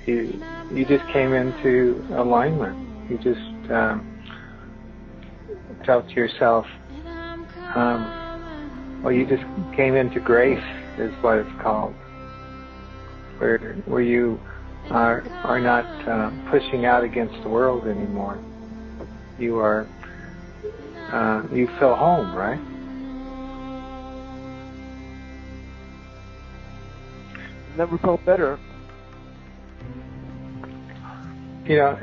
you just came into alignment. You just felt yourself. Well, you just came into grace, is what it's called, where you are not pushing out against the world anymore. You are. You feel home, right? Never felt better. You know,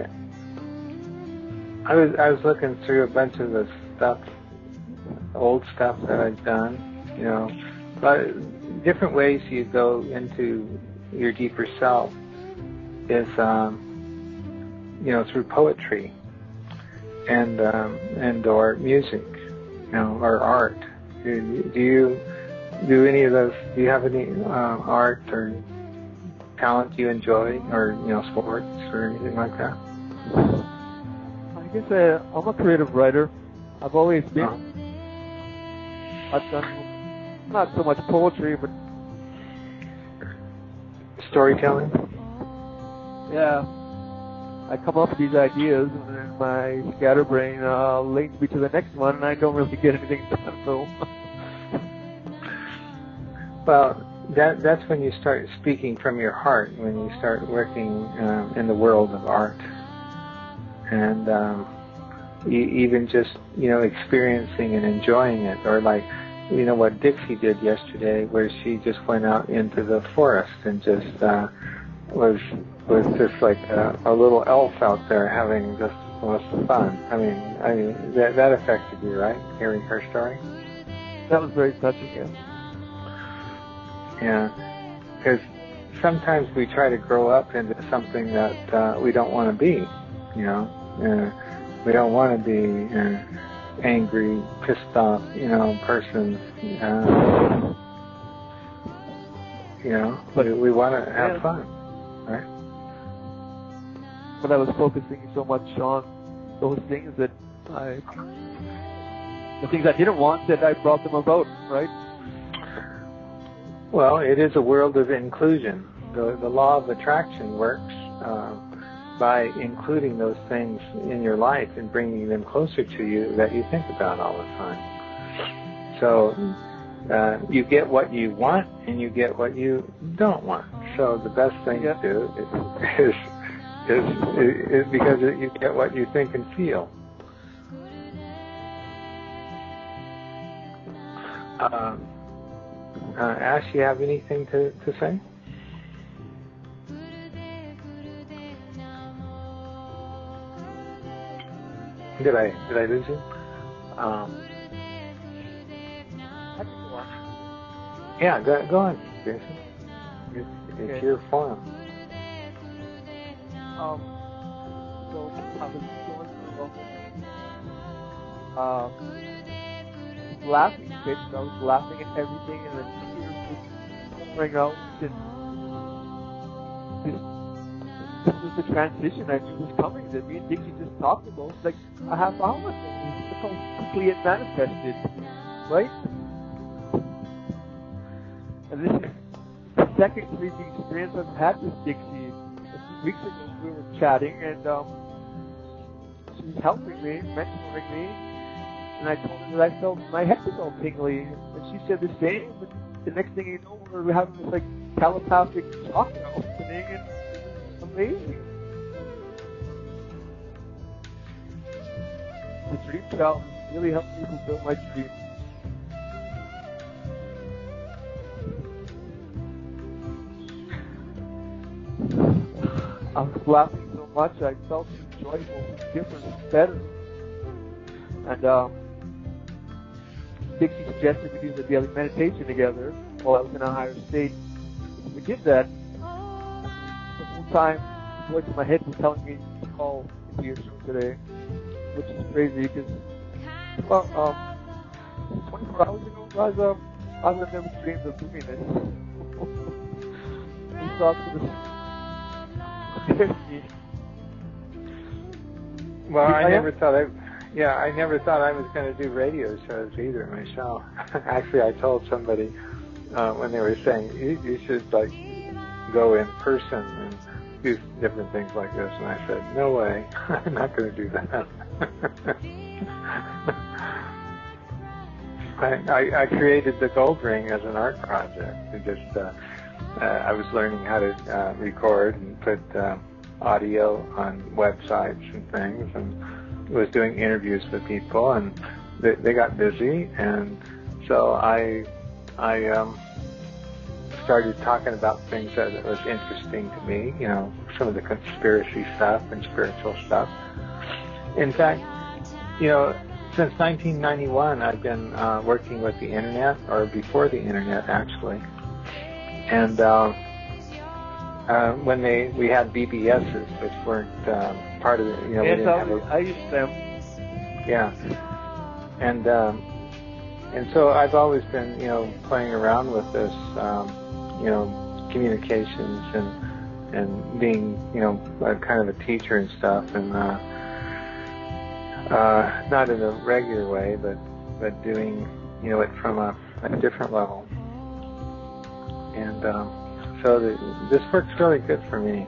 I was looking through a bunch of the stuff, old stuff that I've done. You know, but different ways you go into your deeper self is, you know, through poetry and or music, you know, or art. Do you do any of those? Do you have any art or talent you enjoy, or you know, sports or anything like that? I guess I'm a creative writer. I've always been. I've done not so much poetry, but storytelling. Yeah, I come up with these ideas, and then my scatterbrain links me to the next one, and I don't really get anything done. So. Well, that's when you start speaking from your heart, when you start working in the world of art, and even just, you know, experiencing and enjoying it, or like, you know, what Dixie did yesterday, where she just went out into the forest and just was just like a little elf out there having just the most fun. I mean that affected you, right? Hearing her story. That was very touching. Yeah. Yeah, because sometimes we try to grow up into something that we don't want to be, you know. We don't want to be angry, pissed off, you know, person. You know, but we want to have fun, right? But I was focusing so much on those things that the things I didn't want, that I brought them about, right? Well, it is a world of inclusion. The law of attraction works by including those things in your life and bringing them closer to you that you think about all the time. So you get what you want and you get what you don't want. So the best thing to do is because you get what you think and feel. Ash, you have anything to say? Did I lose you? Yeah, go on, Jason. It's your forum. So I was going laughing, I was laughing at everything, and then tears just pouring out. This was the transition I knew was coming, that me and Dixie just talked about, like a half hour ago. Look how quickly it manifested, right? And this is the second crazy experience I've had with Dixie. A few weeks ago we were chatting, and she was helping me, mentoring me, and I told her that I felt my head was all tingly, and she said the same, but the next thing you know, we're having this like telepathic chakra opening, and it's amazing. The dream child really helped me fulfill my dream. I was laughing so much, I felt so joyful, different, better. And Dixie suggested we do the daily meditation together while I was in a higher state. We did that. The whole time, the voice in my head was telling me to call into your show today, which is crazy because, 24 hours ago, guys, I would have never dreamed of doing this. We thought for the Well, I never thought I was going to do radio shows either myself. Actually, I told somebody when they were saying you should like go in person do different things like this. And I said, no way, I'm not going to do that. I created the gold ring as an art project. I was learning how to record and put audio on websites and things, and was doing interviews with people, and they got busy, and so I started talking about things that was interesting to me, some of the conspiracy stuff and spiritual stuff. In fact, since 1991, I've been working with the internet, or before the internet, actually. And when we had BBSs, which weren't part of it, we didn't have I used them. Yeah. And so I've always been, playing around with this, communications and being, kind of a teacher and stuff, and not in a regular way, but doing, it from a different level. And so this works really good for me,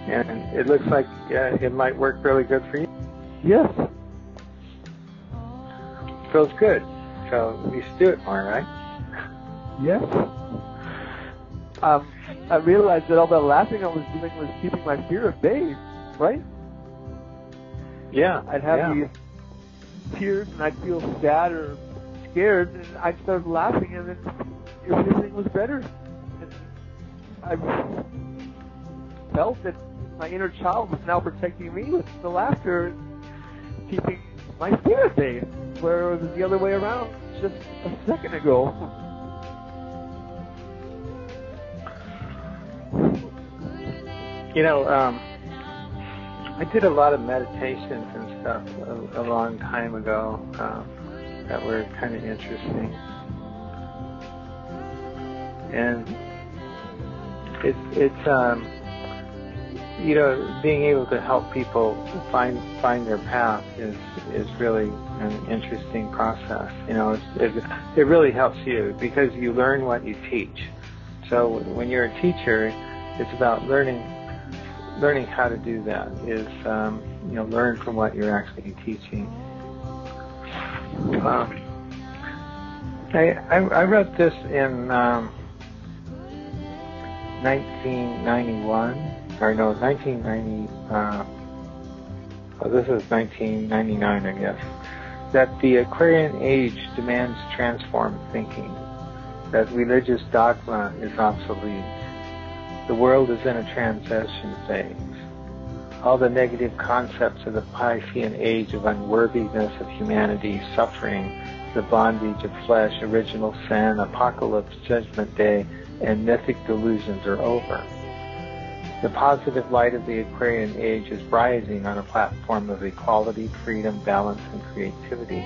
and it looks like it might work really good for you. Yes. Feels good. So we should do it more, right? Yes. I realized that all the laughing I was doing was keeping my fear at bay, right? Yeah. I'd have these tears, and I'd feel sad or scared, and I'd start laughing, and then everything was better. And I felt that my inner child was now protecting me with the laughter, keeping my fear at bay, where it was the other way around just a second ago. I did a lot of meditations and stuff a long time ago that were kind of interesting. And it's being able to help people find their path is really an interesting process. It really helps you because you learn what you teach. So when you're a teacher, it's about learning how to do that. Is learn from what you're actually teaching. I wrote this in 1991. Or no, 1990, this is 1999, I guess, that the Aquarian age demands transformed thinking, that religious dogma is obsolete, the world is in a transition phase. All the negative concepts of the Piscean age of unworthiness of humanity, suffering, the bondage of flesh, original sin, apocalypse, judgment day, and mythic delusions are over. The positive light of the Aquarian age is rising on a platform of equality, freedom, balance, and creativity.